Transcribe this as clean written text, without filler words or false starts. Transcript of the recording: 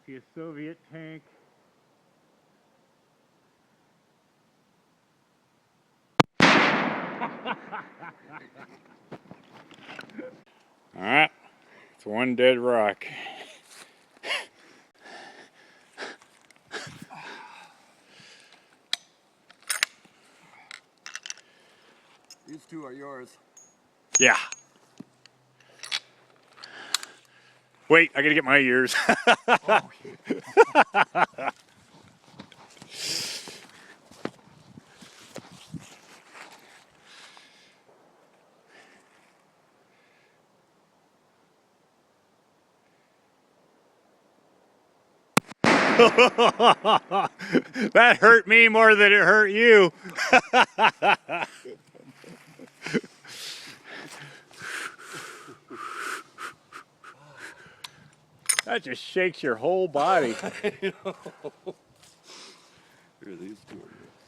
See a Soviet tank. Alright, it's one dead rock. These two are yours. Yeah. Wait, I gotta get my ears. Oh, That hurt me more than it hurt you. That just shakes your whole body. I know. Here, these two are yours.